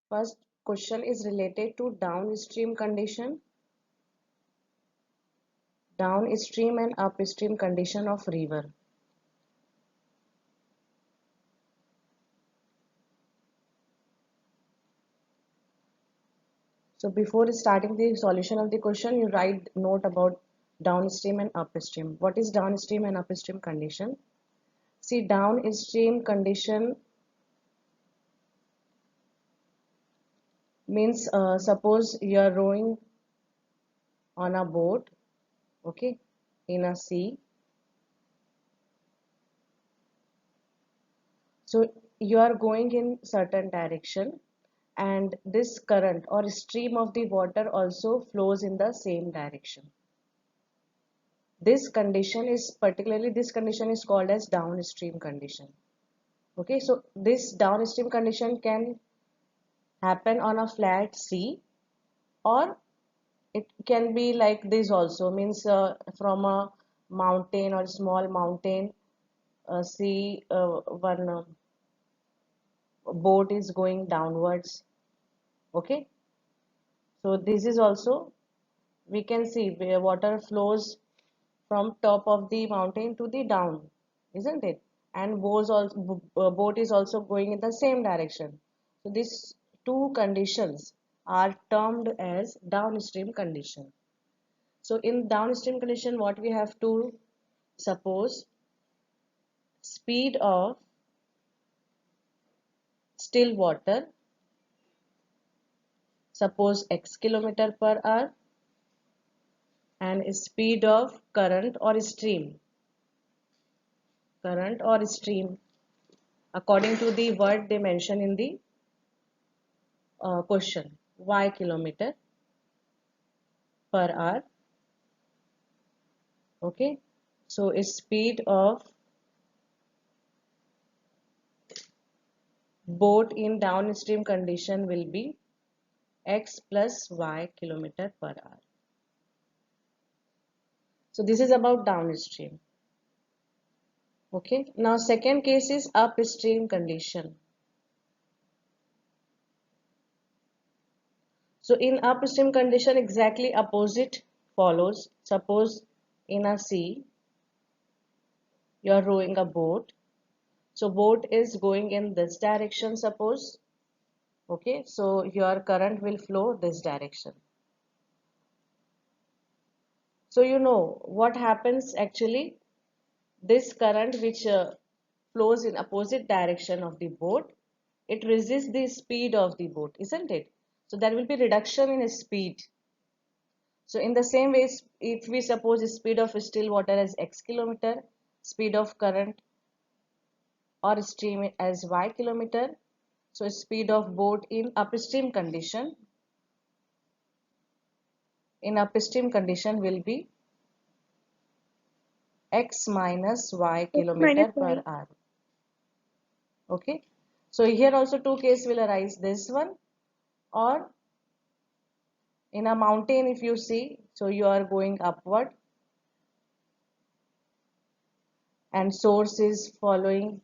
First question is related to downstream condition, downstream and upstream condition of river. So before starting the solution of the question, you write note about downstream and upstream. What is downstream and upstream condition? See, downstream condition means suppose you are rowing on a boat, okay, in a sea. So you are going in certain direction, and this current or stream of the water also flows in the same direction. This condition is called as downstream condition. Okay, so this downstream condition can happen on a flat sea, or it can be like this also, means from a mountain or small mountain, see one boat is going downwards. Okay, so this is also, we can see where water flows from top of the mountain to the down, isn't it? And boat is also going in the same direction. So these two conditions are termed as downstream condition. So in downstream condition, what we have to suppose, speed of still water, suppose x kilometer per hour, and speed of current or stream, according to the word they mention in the question, y kilometer per hour. Okay, so a speed of boat in downstream condition will be x plus y kilometer per hour. So this is about downstream. Okay, now second case is upstream condition. So in upstream condition, exactly opposite follows. Suppose in a sea, you are rowing a boat. So boat is going in this direction, suppose. Okay, so your current will flow this direction. So you know what happens actually, this current which flows in opposite direction of the boat, it resists the speed of the boat, isn't it? So there will be reduction in speed. So in the same way, if we suppose the speed of still water as x kilometer, speed of current or stream as y kilometer, so speed of boat in upstream condition will be x minus y X minus kilometer per Y. hour. Okay, so here also two cases will arise, this one, or in a mountain if you see, so you are going upward and source is flowing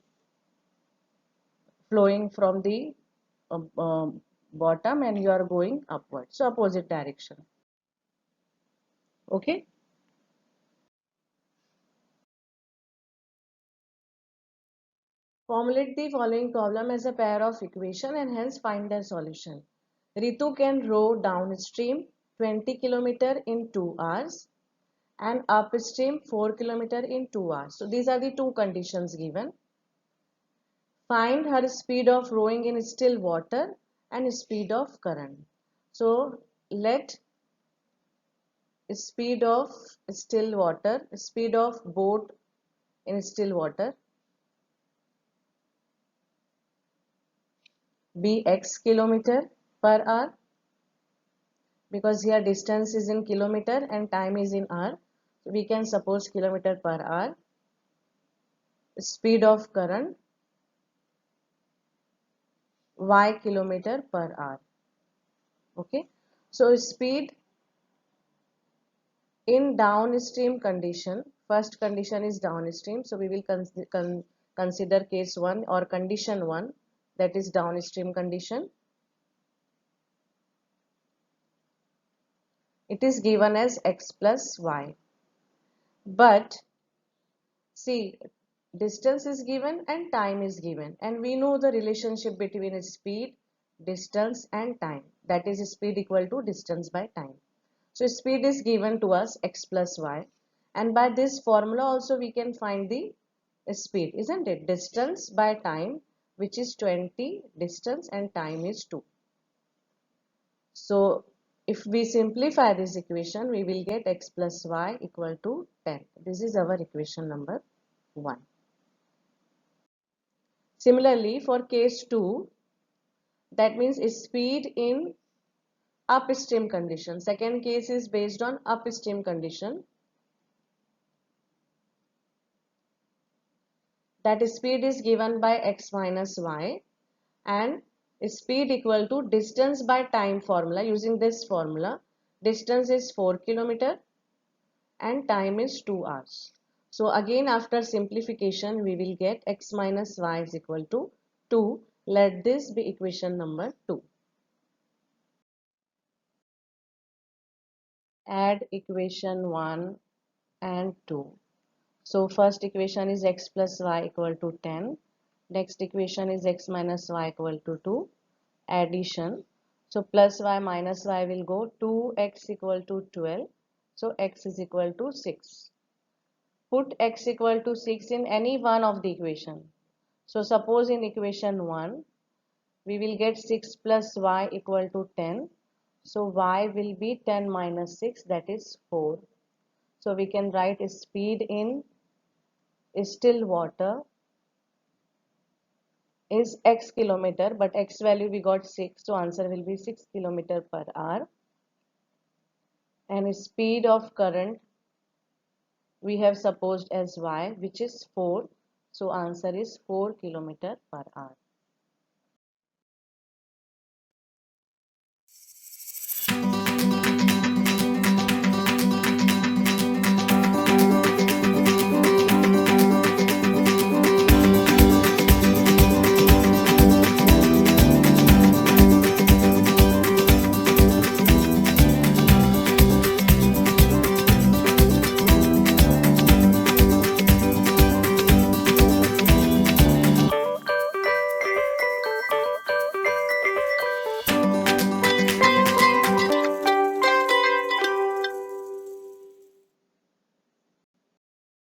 from the bottom and you are going upward, so opposite direction. Okay, formulate the following problem as a pair of equation and hence find their solution. Ritu can row downstream 20 km in 2 hours and upstream 4 km in 2 hours. So these are the two conditions given. Find her speed of rowing in still water and speed of current. So let speed of still water, speed of boat in still water be x kilometer per hour, because here distance is in kilometer and time is in hour. So we can suppose kilometer per hour. Speed of current y kilometer per hour. Okay, so speed in downstream condition, first condition is downstream, so we will consider case 1 or condition 1, that is downstream condition. it is given as x plus y. But see, distance is given and time is given, and we know the relationship between speed, distance and time, that is speed equal to distance by time. So speed is given to us x plus y, and by this formula also we can find the speed, isn't it? Distance by time, which is 20, distance and time is 2. So if we simplify this equation, we will get x plus y equal to 10. This is our equation number 1. Similarly, for case 2, that means speed in upstream condition. Second case is based on upstream condition. That speed is given by x minus y, and speed equal to distance by time formula. Using this formula, distance is 4 km and time is 2 hours. So again, after simplification, we will get x minus y is equal to 2. Let this be equation number 2. Add equation 1 and 2. So first equation is x plus y equal to 10. Next equation is x minus y equal to 2. Addition. So plus y minus y will go, 2x equal to 12. So x is equal to 6. Put x equal to 6 in any one of the equation. So suppose in equation 1, we will get 6 plus y equal to 10. So y will be 10 minus 6, that is 4. So we can write speed in still water is x kilometer, but x value we got 6, so answer will be 6 kilometer per hour. And speed of current we have supposed as y, which is 4, so answer is 4 kilometer per hour.